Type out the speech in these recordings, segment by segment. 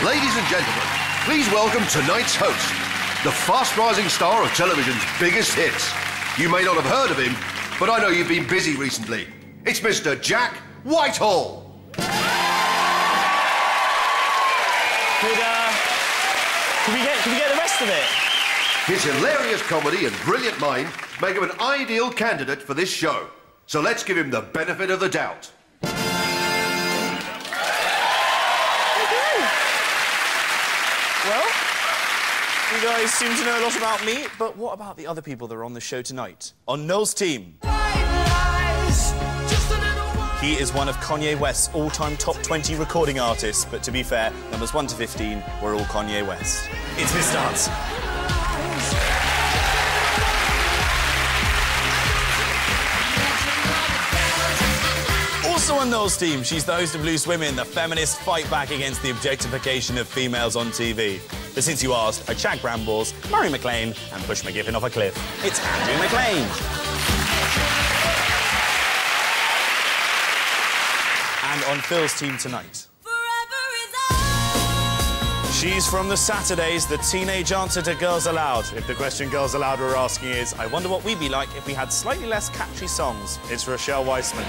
Ladies and gentlemen, please welcome tonight's host, the fast-rising star of television's biggest hits. You may not have heard of him, but I know you've been busy recently. It's Mr. Jack Whitehall. Can we get the rest of it? His hilarious comedy and brilliant mind make him an ideal candidate for this show. So let's give him the benefit of the doubt. Well, you guys seem to know a lot about me, but what about the other people that are on the show tonight? On Noel's team. He is one of Kanye West's all-time top 20 recording artists, but to be fair, numbers 1 to 15 were all Kanye West. It's Mr. Hudson. Also on Noel's team, she's the host of Loose Women, the feminist fight back against the objectification of females on TV. But since you asked, I Chag Brambles, Murray McLean, and push McGiffin off a cliff. It's Andrew McLean. And on Phil's team tonight. She's from the Saturdays, the teenage answer to Girls Aloud. If the question Girls Aloud were asking is, I wonder what we'd be like if we had slightly less catchy songs. It's Rochelle Weissman.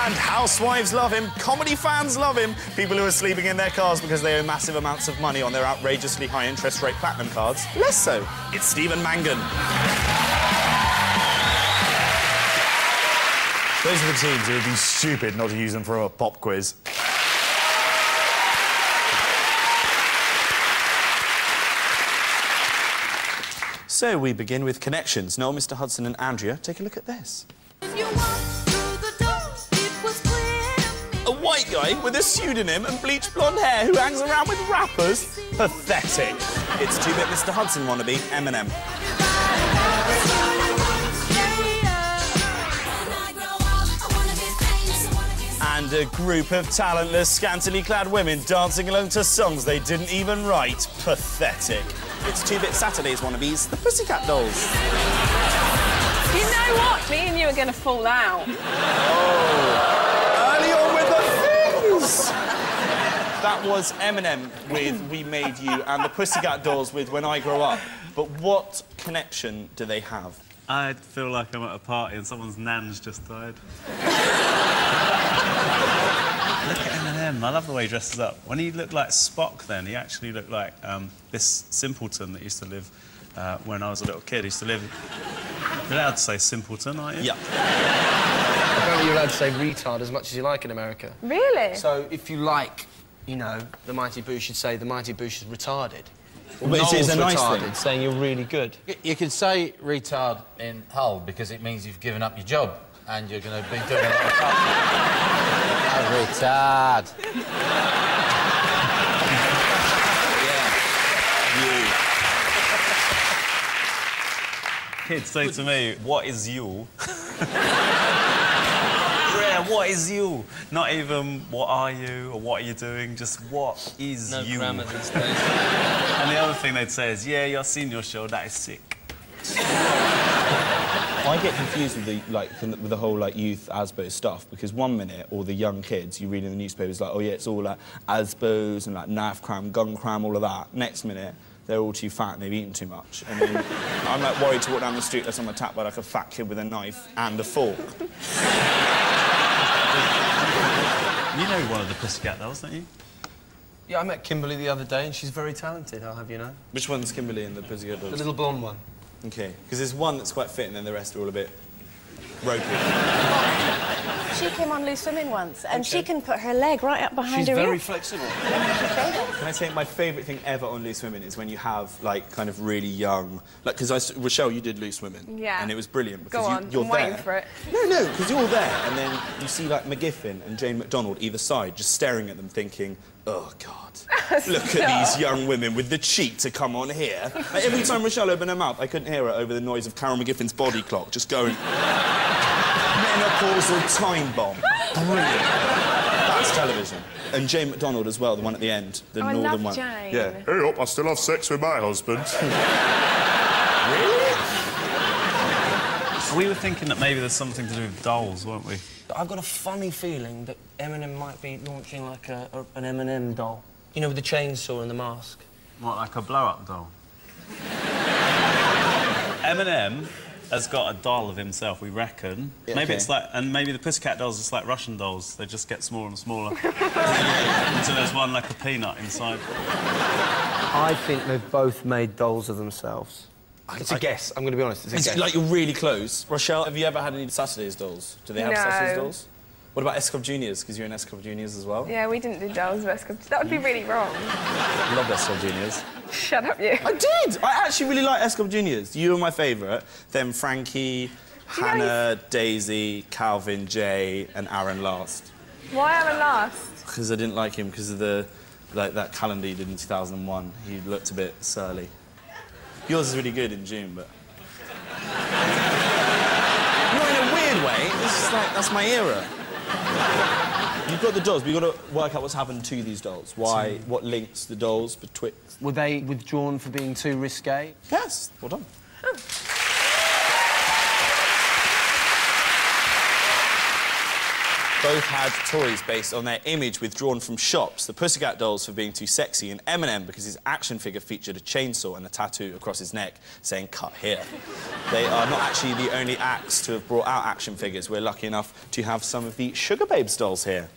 And housewives love him, comedy fans love him, people who are sleeping in their cars because they owe massive amounts of money on their outrageously high interest rate platinum cards. Less so. It's Stephen Mangan. Those are the teams who would be stupid not to use them for a pop quiz. So we begin with connections. Noel, Mr. Hudson and Andrea, take a look at this. A white guy with a pseudonym and bleached blonde hair who hangs around with rappers? Pathetic. It's 2-bit Mr. Hudson wannabe, Eminem. And a group of talentless, scantily clad women dancing along to songs they didn't even write. Pathetic. It's 2-bit Saturdays wannabes, the Pussycat Dolls. You know what? Me and you are going to fall out. Oh. Early on with the things! That was Eminem with We Made You and the Pussycat Dolls with When I Grow Up. But what connection do they have? I feel like I'm at a party and someone's nan's just died. Look at Eminem. I love the way he dresses up. When he looked like Spock then, he actually looked like this simpleton that used to live when I was a little kid. He used to live... You're allowed to say simpleton, aren't you? Yeah. Apparently you're allowed to say retard as much as you like in America. Really? So if you like, you know, the Mighty Boosh, you'd say the Mighty Boosh is retarded. But it's a nice retarded, thing. saying you're really good. You could say retard in Hull because it means you've given up your job and you're going to be doing a lot of stuff. Retard. Kids say to me, what is you? Yeah, what is you? Not even what are you or what are you doing, just what is you? No grammar these days. And the other thing they'd say is, yeah, I've seen your show, that is sick. I get confused with with the whole youth ASBO stuff because one minute all the young kids you read in the newspapers oh yeah, it's all ASBOs and NAF cram, gun cram, all of that. Next minute they're all too fat and they've eaten too much. And then I'm worried to walk down the street unless I'm attacked by a fat kid with a knife and a fork. You know one of the Pussycat Dolls, don't you? Yeah, I met Kimberly the other day and she's very talented, I'll have you know. Which one's Kimberly in the Pussycat Dolls? The little blonde one. OK, because there's one that's quite fit and then the rest are all a bit ropey. She came on Loose Women once, and she can put her leg right up behind her She's very ear. flexible. Can I say my favourite thing ever on Loose Women is when you have, kind of really young... because Rochelle, you did Loose Women. Yeah. And it was brilliant because Go on, you're I'm there. waiting for it. No, because you're there, and then you see, McGiffin and Jane McDonald either side just staring at them thinking, oh, God, look at these young women with the cheek to come on here. Every time Rochelle opened her mouth, I couldn't hear her over the noise of Carol McGiffin's body clock just going... Menopausal time bomb. Brilliant. That's television. And Jane McDonald as well, the one at the end, the northern I love one. Jane. Yeah. Hey up, I still have sex with my husband. Really? We were thinking that maybe there's something to do with dolls, weren't we? I've got a funny feeling that Eminem might be launching like an Eminem doll. You know, with the chainsaw and the mask. What, like a blow-up doll? Eminem has got a doll of himself, we reckon. Yeah, maybe okay. it's like... And maybe the Pussycat dolls are just like Russian dolls. They just get smaller and smaller. Until there's one like a peanut inside. I think they've both made dolls of themselves. It's a guess. I'm going to be honest. It's a guess. Like, you're really close. Rochelle, have you ever had any Saturdays dolls? Do they have Saturdays dolls? What about S Club Juniors? Because you're in S Club Juniors as well. Yeah, we didn't do dolls of S Club. That would be really wrong. I love S Club Juniors. Shut up, you. I did! I actually really like S Club Juniors. You were my favourite. Then Frankie, Hannah, Daisy, Calvin, Jay and Aaron last. Why Aaron last? Because I didn't like him because of the... Like, that calendar he did in 2001. He looked a bit surly. Yours is really good in June, but... Not in a weird way. It's just like, that's my era. You've got the dolls, but you've got to work out what's happened to these dolls. Why, what links the dolls betwixt... Were they withdrawn for being too risque? Yes, well done. Oh. Both had toys based on their image withdrawn from shops. The Pussycat Dolls for being too sexy, and Eminem because his action figure featured a chainsaw and a tattoo across his neck saying, "Cut here." They are not actually the only acts to have brought out action figures. We're lucky enough to have some of the Sugar Babes dolls here.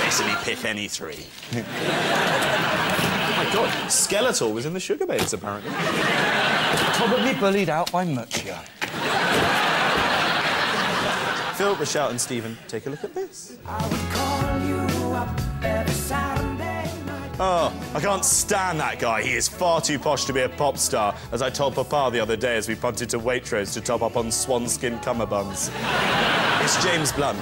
Basically, pick any three. Oh, my God. Skeletor was in the Sugar Babes, apparently. Probably bullied out by Muchio. Phil, Rochelle and Stephen, take a look at this. Oh, I can't stand that guy. He is far too posh to be a pop star, as I told Papa the other day as we punted to Waitrose to top up on swanskin cummerbunds. It's James Blunt.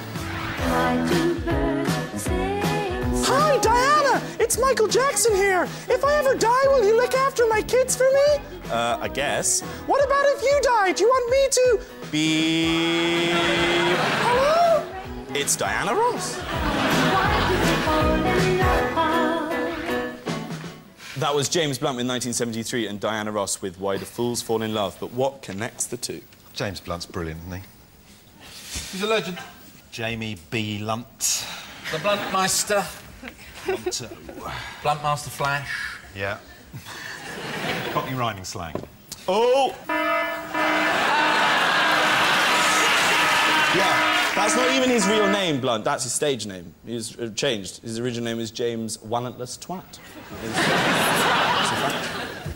Hi, Diana! It's Michael Jackson here. If I ever die, will you look after my kids for me? I guess. What about if you die? Do you want me to... Beep. Hello? It's Diana Ross. That was James Blunt with 1973 and Diana Ross with Why Do Fools Fall in Love. But what connects the two? James Blunt's brilliant, isn't he? He's a legend. Jamie B. Lunt. The Bluntmeister. Blunto. Bluntmaster Flash. Yeah. Cockney rhyming slang. Oh! Yeah, that's not even his real name, Blunt. That's his stage name. He's changed. His original name is James Wallentless Twat.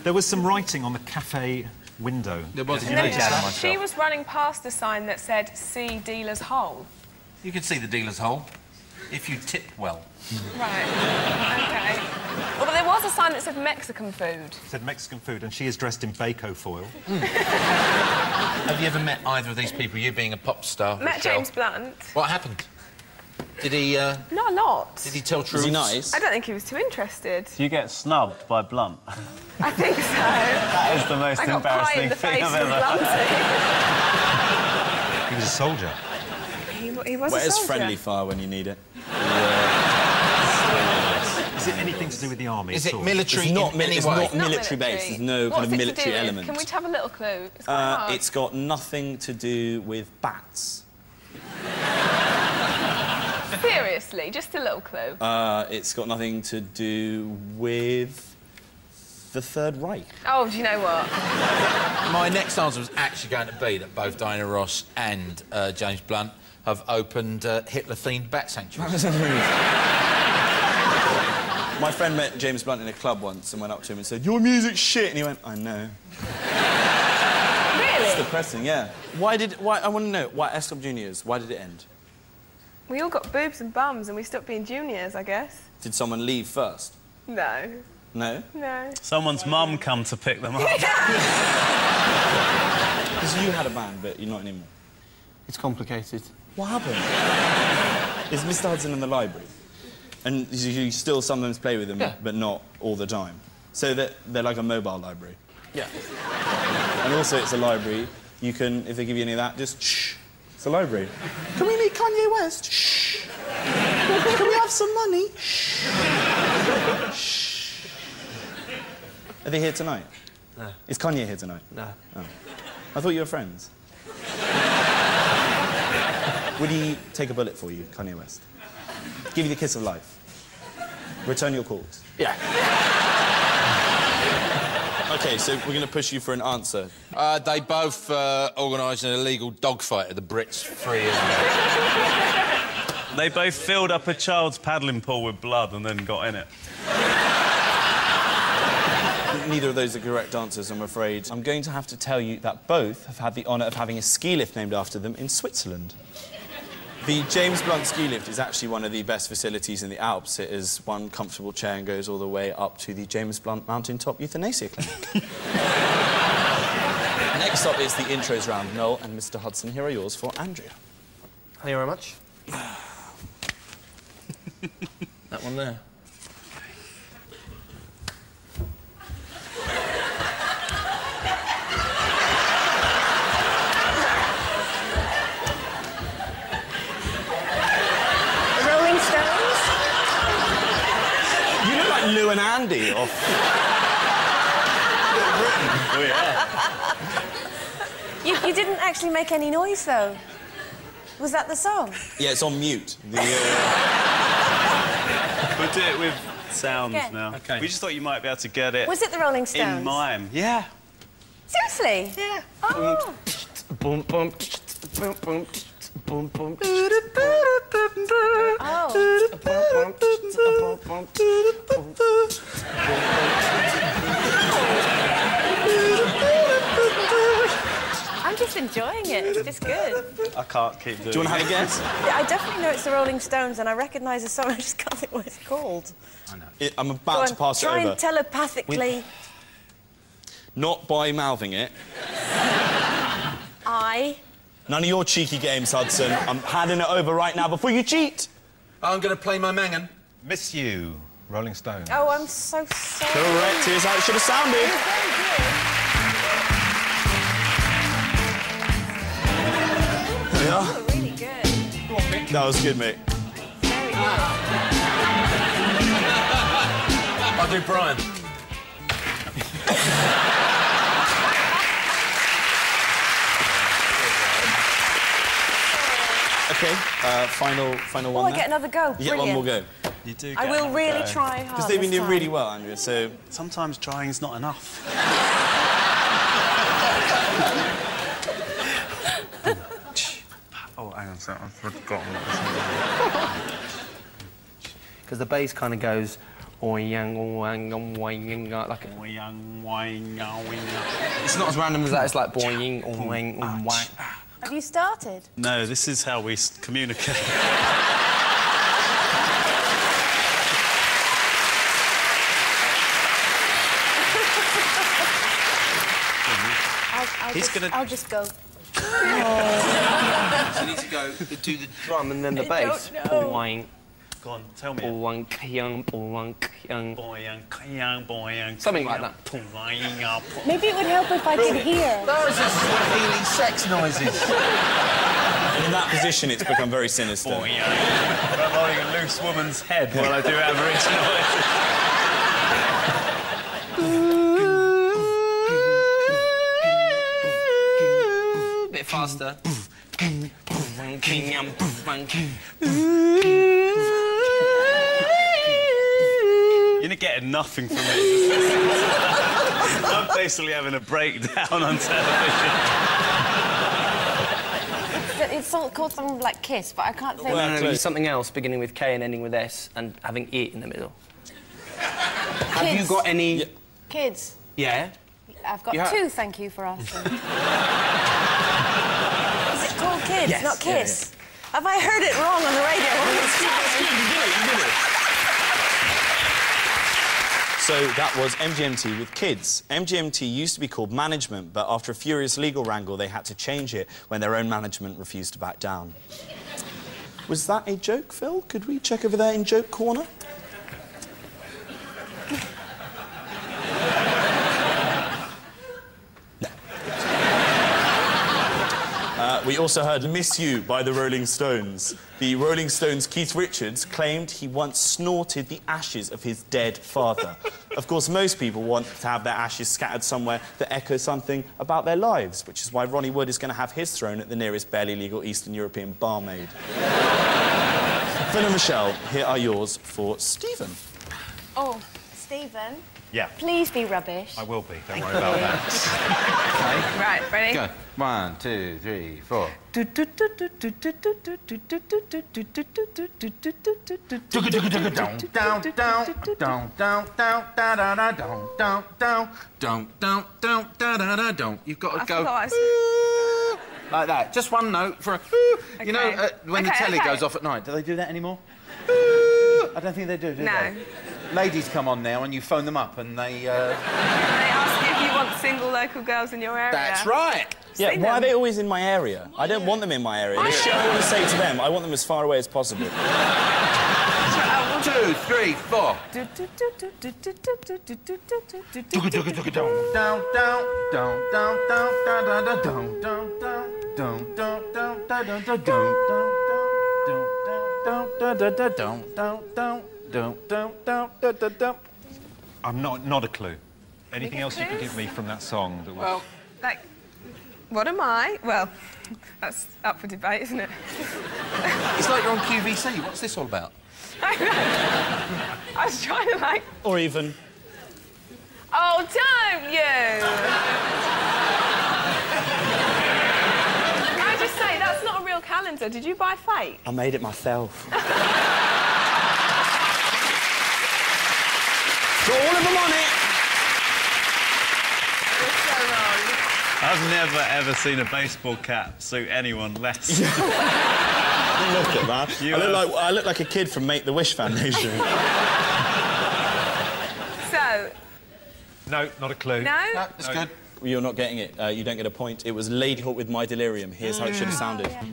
There was some writing on the cafe window. There was. And then she was running past a sign that said, "See dealer's hole." You can see the dealer's hole if you tip well. Right. OK. Well, but there was a sign that said Mexican food. It said Mexican food, and she is dressed in Bako foil. Have you ever met either of these people, you being a pop star? Met Rochelle? James Blunt. What happened? Did he, Not a lot. Did he tell truths? Was he nice? I don't think he was too interested. Do you get snubbed by Blunt? I think so. That is the most I got pie in embarrassing the thing face I've from ever Blunty. He was a soldier. He was Where's a soldier. friendly fire when you need it? Is it anything to do with the army? Is at it all? military It's not, in any it's way? not military based. There's no kind of What's it to military do with? element. Can we have a little clue? It's quite hard. It's got nothing to do with bats. Seriously, just a little clue. It's got nothing to do with the Third Reich. Oh, do you know what? My next answer was actually going to be that both Diana Ross and James Blunt have opened Hitler-themed bat sanctuaries. My friend met James Blunt in a club once and went up to him and said, "Your music's shit," and he went, "I know." It's Really? depressing, yeah. Why, I want to know, why S Club Juniors, why did it end? We all got boobs and bums and we stopped being juniors, I guess. Did someone leave first? No. No? No. Someone's mum come to pick them up. Because you had a band, but you're not anymore. It's complicated. What happened? Is Mr. Hudson in the library? And you still sometimes play with them, Yeah. but not all the time. So they're like a mobile library. Yeah. And also it's a library. You can, if they give you any of that, just shh. It's a library. Can we meet Kanye West? Shh. Can we have some money? Shh. Shh. Are they here tonight? No. Is Kanye here tonight? No. Oh. I thought you were friends. Would he take a bullet for you, Kanye West? Give you the kiss of life? Return your calls? Yeah. OK, so we're going to push you for an answer. They both organised an illegal dogfight at the Brits 3 years ago. They both filled up a child's paddling pool with blood and then got in it. Neither of those are correct answers, I'm afraid. I'm going to have to tell you that both have had the honour of having a ski lift named after them in Switzerland. The James Blunt ski lift is actually one of the best facilities in the Alps. It is one comfortable chair and goes all the way up to the James Blunt Mountaintop Euthanasia Clinic. Next up is the intros round. Noel and Mr. Hudson, here are yours for Andrea. Thank you very much. That one there. Lou and Andy off. Oh, yeah. You didn't actually make any noise, though. Was that the song? Yeah, it's on mute. We'll do it with sounds now. Okay. We just thought you might be able to get it. Was it the Rolling Stones? In mime. Yeah. Seriously? Yeah. Oh. Boom, boom, boom, boom, boom, boom. Oh. I'm just enjoying it. It's just good. I can't keep doing it. Do you want to have a guess? I definitely know it's the Rolling Stones, and I recognise the song. I just can't think what it's called. I know. I'm about to pass it over. Try and telepathically. Not by mouthing it. None of your cheeky games, Hudson. I'm handing it over right now before you cheat. I'm going to play my mangan. Miss You, Rolling Stones. Oh, I'm so sorry. Correct. Here's how it should have sounded. Very good. Oh, really good. That was good, mate. Very good. I'll do Brian. OK, final one. I get another go. You get one more go. You do. I will really try hard. Because they've been doing this really time. well, Andrea, so... Sometimes trying's not enough. Oh, hang on a second. I've forgotten what this is. Because the bass kind of goes... like a... It's not as random as that. It's like boing, wang, wang. Have you started? No, this is how we communicate. I'll just go. So you need to go do the drum and then the bass. Boing. Go on, tell me. Boing, young, boing, young. Something like that. Maybe it would help if I could hear. Those are Swahili sex noises. In that position, it's become very sinister. I'm holding a loose woman's head while I do average A bit faster. You're not getting nothing from me. I'm basically having a breakdown on television. It's called something like Kiss, but I can't think. No, something else beginning with K and ending with S and having E in the middle. Have you got any... Kids. Yeah? I've got two, thank you for asking. Is it called Kids, Yes. not Kiss? Have I heard it wrong on the radio? So that was MGMT with Kids. MGMT used to be called Management, but after a furious legal wrangle, they had to change it when their own management refused to back down. Was that a joke, Phil? Could we check over there in Joke Corner? No. We also heard Miss You by the Rolling Stones. The Rolling Stones' Keith Richards claimed he once snorted the ashes of his dead father. Of course, most people want to have their ashes scattered somewhere that echoes something about their lives, which is why Ronnie Wood is going to have his thrown at the nearest barely legal Eastern European barmaid. Phil and Michelle, here are yours for Stephen. Oh, Stephen. Yeah. Please be rubbish. I will be. Don't worry about that. Right, ready? Go. 1, 2, 3, 4. You've got to go like that. Just one note for a. You know, when the telly goes off at night, do they do that anymore? I don't think they do they? Ladies come on now and you phone them up and they... They ask you if you want single local girls in your area. That's right. Yeah, why are they always in my area? I don't want them in my area. The shit I want to say to them, I want them as far away as possible. 2, 3, 4. I'm not a clue. Anything else you can give me from that song? That Well, like, what am I? Well, that's up for debate, isn't it? It's like you're on QVC. What's this all about? I was trying to, like... Or even... Oh, don't you! Can I just say, that's not a real calendar. Did you buy fake? I made it myself. Got all of them on it! You're so wrong. I've never, ever seen a baseball cap suit anyone less. Look at that. I look like a kid from Make-the-Wish Foundation. So... No, not a clue. No? No, it's good. You're not getting it. You don't get a point. It was Lady Hawk with My Delirium. Here's how it should have sounded. Oh, yeah.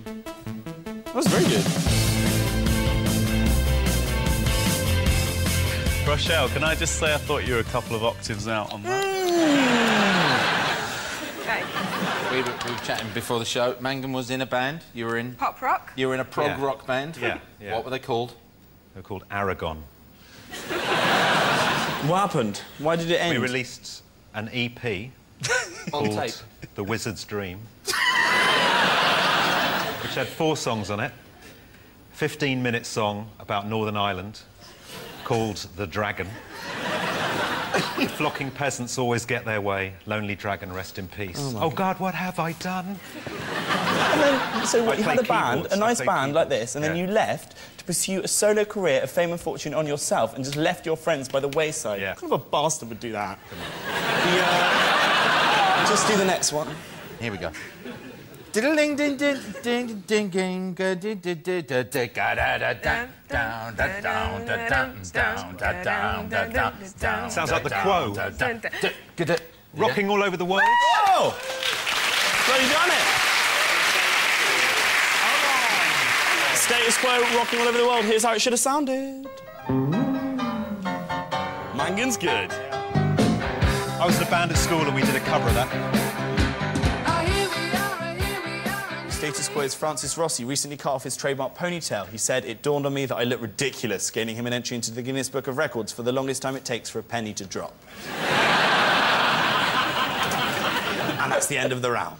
That was very good. Rochelle, can I just say I thought you were a couple of octaves out on that? Okay. We were chatting before the show. Mangan was in a band. You were in... Pop rock? You were in a prog rock band. Yeah. What were they called? They're called Aragon. What happened? Why did it end? We released an EP On tape. called The Wizard's Dream, which had 4 songs on it. 15-minute song about Northern Ireland called The Dragon. Flocking peasants always get their way. Lonely dragon, rest in peace. Oh God, what have I done? And then, so what, you had a band, a nice band like this, and then you left to pursue a solo career of fame and fortune on yourself and just left your friends by the wayside. Yeah. What kind of a bastard would do that? Just do the next one. Here we go. Diddling ding ding ding ding ding down Sounds like the Quo. Rocking all over the world. Oh! Bloody done it! Status Quo, rocking all over the world. Here's how it should have sounded. Mangan's good. I was in a band at school and we did a cover of that. Status Quo's Francis Rossi recently cut off his trademark ponytail. He said, "It dawned on me that I look ridiculous, gaining him an entry into the Guinness Book of Records for the longest time it takes for a penny to drop." And that's the end of the round.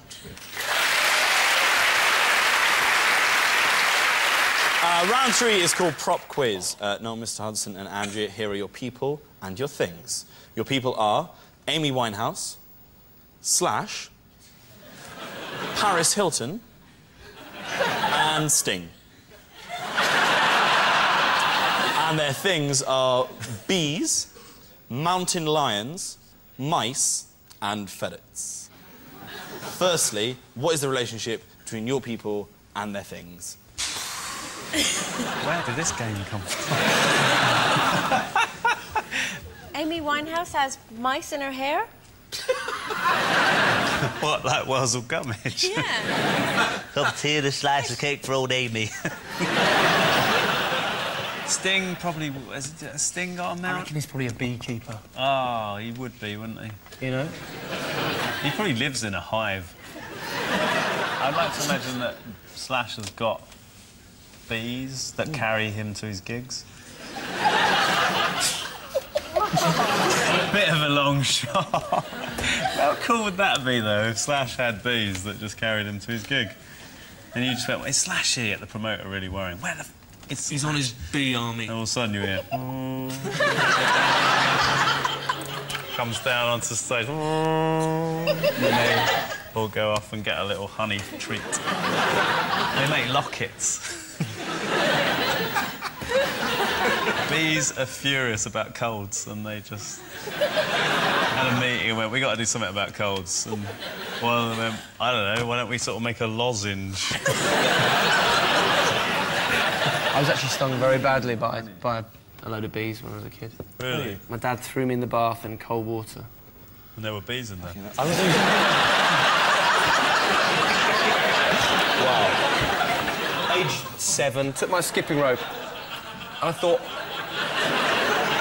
Round 3 is called Prop Quiz. Noel, Mr. Hudson and Andrea, here are your people and your things. Your people are Amy Winehouse, Slash, Paris Hilton, and Sting. And their things are bees, mountain lions, mice, and ferrets. Firstly, what is the relationship between your people and their things? Where did this game come from? Amy Winehouse has mice in her hair? What, like Wurzel Gummidge? Yeah. Up to the slice of cake for old Amy. Sting probably... Has Sting got a I mount? reckon he's probably a beekeeper. Oh, he would be, wouldn't he? You know? He probably lives in a hive. I'd like to imagine that Slash has got bees that carry him to his gigs. A bit of a long shot. How cool would that be, though, if Slash had bees that just carried him to his gig? And you just went, well, is Slash here? At the promoter really worrying. Where the f... He's on his bee army. And all of a sudden you hear... comes down onto stage. And they all go off and get a little honey treat. They make lockets. Bees are furious about colds, and they just had a meeting and went, we got to do something about colds. And one of them went, I don't know, why don't we sort of make a lozenge? I was actually stung very badly by a load of bees when I was a kid. Really? My dad threw me in the bath in cold water. And there were bees in there? Wow. Age 7, took my skipping rope. And I thought...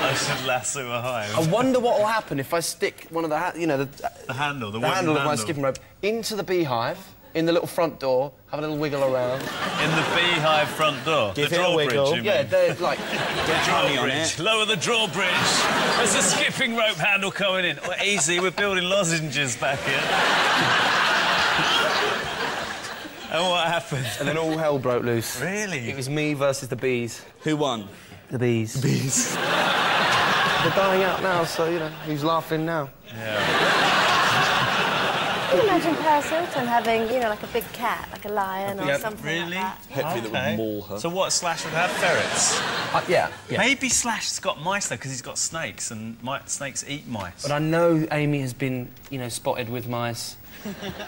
I should lasso a hive. I wonder what will happen if I stick one of the, the handle, the handle of my skipping rope into the beehive, in the little front door, have a little wiggle around. In the beehive front door? Give the it a wiggle. drawbridge, you Yeah, mean? they're like... The drawbridge. Lower the drawbridge. There's a skipping rope handle coming in. Well, easy, we're building lozenges back here. And what happened? And then all hell broke loose. Really? It was me versus the bees. Who won? The bees. The bees. They're dying out now, so, who's laughing now? Yeah. Can you imagine Paris Hilton having, like a big cat, like a lion or something Really? like that? Hopefully that would maul her. So what, Slash would have ferrets? Yeah. Maybe Slash's got mice, though, because he's got snakes, and snakes eat mice. But I know Amy has been, spotted with mice.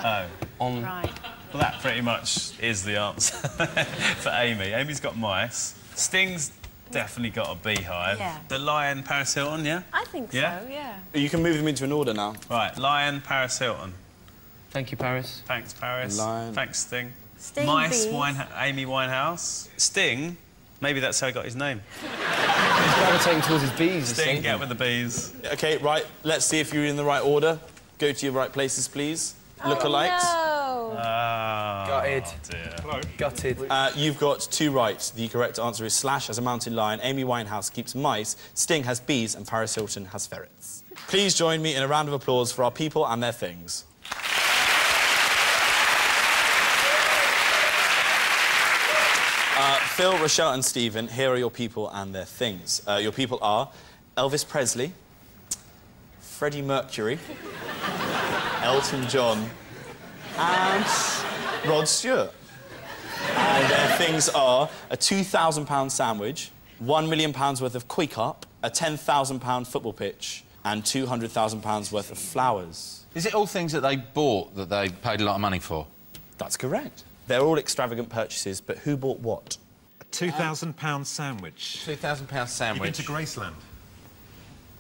Oh. Right. Well, that pretty much is the answer for Amy. Amy's got mice. Sting's definitely got a beehive. Yeah. The lion, Paris Hilton, yeah? I think Yeah? so, yeah. You can move them into an order now. Right, lion, Paris Hilton. Thank you, Paris. Thanks, Paris. Lion. Thanks, Sting. Sting, Mice, bees. Amy Winehouse. Sting, maybe that's how he got his name. He's gravitating towards his bees, Sting, get with the bees. OK, right, let's see if you're in the right order. Go to your right places, please. Lookalikes. No. Gutted. Dear. Gutted. You've got 2 right. The correct answer is Slash has a mountain lion, Amy Winehouse keeps mice, Sting has bees, and Paris Hilton has ferrets. Please join me in a round of applause for our people and their things. Phil, Rochelle and Stephen, here are your people and their things. Your people are Elvis Presley, Freddie Mercury, Elton John and Rod Stewart. And their things are a £2,000 sandwich, £1 million worth of koi carp, a £10,000 football pitch and £200,000 worth of flowers. Is it all things that they bought that they paid a lot of money for? That's correct. They're all extravagant purchases, but who bought what? A £2,000 sandwich. £2,000 sandwich. You've been to Graceland?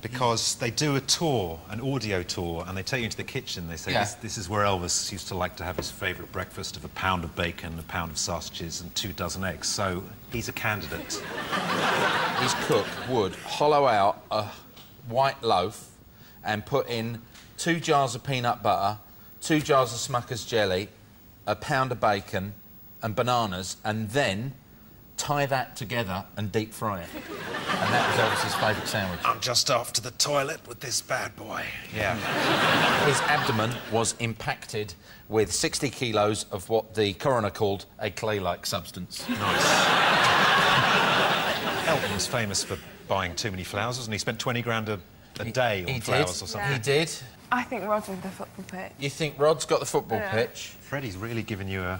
Because they do a tour, an audio tour, and they take you into the kitchen. They say, this is where Elvis used to like to have his favourite breakfast of a pound of bacon, a pound of sausages and 2 dozen eggs. So he's a candidate. His cook would hollow out a white loaf and put in 2 jars of peanut butter, 2 jars of Smucker's jelly, a pound of bacon and bananas, and then tie that together and deep fry it. And that was Elvis's favourite sandwich. I'm just off to the toilet with this bad boy. Yeah. His abdomen was impacted with 60 kilos of what the coroner called a clay-like substance. Nice. Elton was famous for buying too many flowers, wasn't he? He spent 20 grand a day on flowers or something. He did. I think Rod's with the football pitch. You think Rod's got the football pitch? Freddie's really given you a...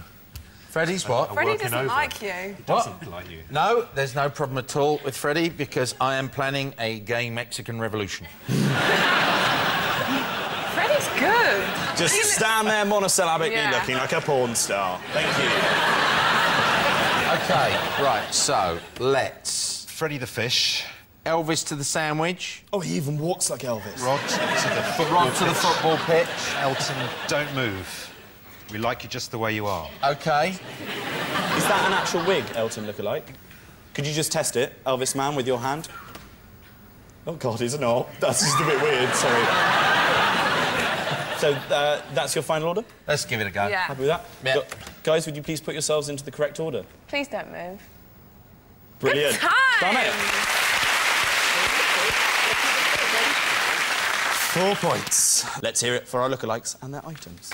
Freddie's what? Freddie working doesn't over. like you. He doesn't like you. No, there's no problem at all with Freddie because I am planning a gay Mexican revolution. Freddie's good. Just stand there monosyllabically Yeah. looking like a porn star. Thank you. OK, right, so let's... Freddie the fish. Elvis to the sandwich. Oh, he even walks like Elvis. Rod to the football Rod to the football pitch. Elton, don't move. We like you just the way you are. OK. Is that an actual wig, Elton lookalike? Could you just test it, Elvis man, with your hand? Oh, God, it's not. That's just a bit weird, sorry. So that's your final order? Let's give it a go. Yeah. Happy with that? Yeah. Guys, would you please put yourselves into the correct order? Please don't move. Brilliant. Good time. Done it. 4 points. Let's hear it for our lookalikes and their items.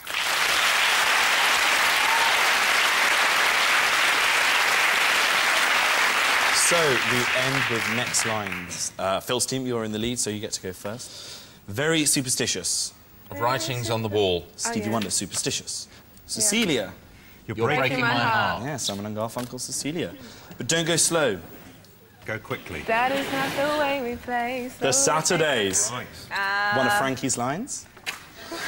So, we end with next lines. Phil's team, you're in the lead, so you get to go first. Very superstitious. Writings on the wall. Stevie Wonder, superstitious. Cecilia. You're Breaking my heart. Yeah, Simon and Garfunkel, Cecilia. But don't go slow. Go quickly. That is not the way we play. So The Saturdays. Nice. One of Frankie's lines. Yes,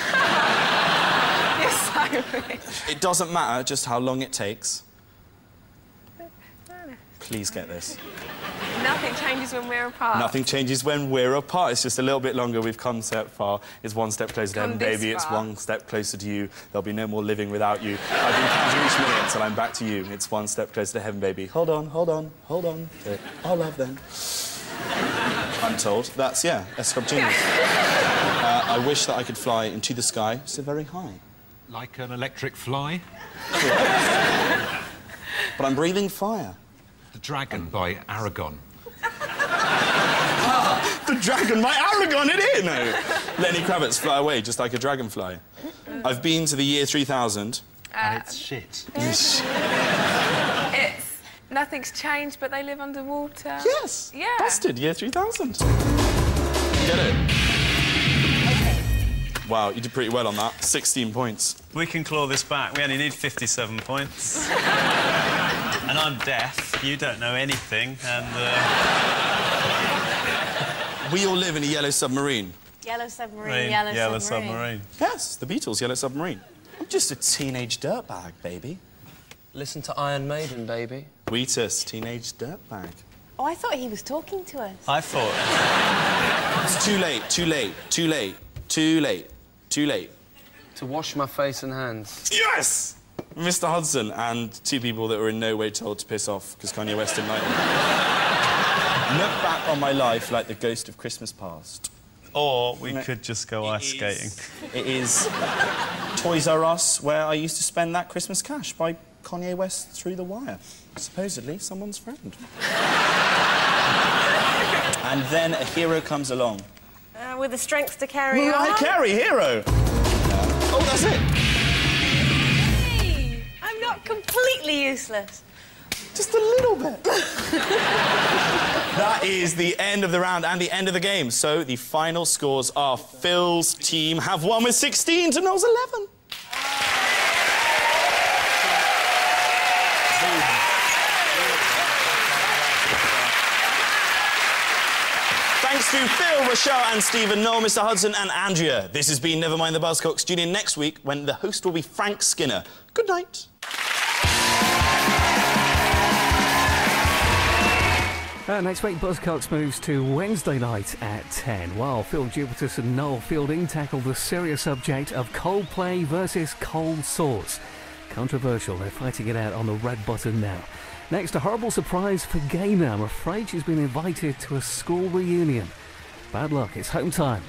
I wish. It doesn't matter just how long it takes. Please get this. Nothing changes when we're apart. Nothing changes when we're apart. It's just a little bit longer. We've come so far. It's one step closer to heaven, baby. It's one step closer to you. There'll be no more living without you. I've been counting each minute until I'm back to you. It's one step closer to heaven, baby. Hold on, hold on, hold on. Our love, then. I'm told. That's, yeah, S Club Genius. I wish that I could fly into the sky so very high. Like an electric fly? But I'm breathing fire. The Dragon by Aragon. The Dragon by Aragon, it is! No. Lenny Kravitz, fly away, just like a dragonfly. I've been to the year 3000. And it's shit. It's... Nothing's changed, but they live underwater. Yes. Yeah. Busted, year 3000. Get it? Wow, you did pretty well on that. 16 points. We can claw this back. We only need 57 points. And I'm deaf. You don't know anything, and... We all live in a yellow submarine. Yellow submarine, yellow submarine. Yes, the Beatles, Yellow Submarine. I'm just a teenage dirtbag, baby. Listen to Iron Maiden, baby. Wheatus, teenage dirtbag. Oh, I thought he was talking to us. I thought... It's too late, too late, too late, too late, too late. To wash my face and hands. Yes! Mr. Hudson and two people that were in no way told to piss off because Kanye West didn't like them. Look back on my life like the ghost of Christmas past. Or we could just go ice skating. It is Toys R Us, where I used to spend that Christmas cash by Kanye West through the wire. Supposedly someone's friend. And then a hero comes along. With the strength to carry on. Mariah Carey, hero! Oh, that's it! Hey, I'm not completely useless. Just a little bit. That is the end of the round and the end of the game. So the final scores are Phil's team have won with 16 to Noel's 11. Thanks to Phil, Rochelle and Stephen, Noel, Mr. Hudson and Andrea. This has been Never Mind the Buzzcocks. Tune in next week when the host will be Frank Skinner. Good night. Next week, Buzzcocks moves to Wednesday night at 10, while Phil Jupitus and Noel Fielding tackle the serious subject of Coldplay versus Cold Sores. Controversial, they're fighting it out on the red button now. Next, a horrible surprise for Gaynor. I'm afraid she's been invited to a school reunion. Bad luck, it's home time.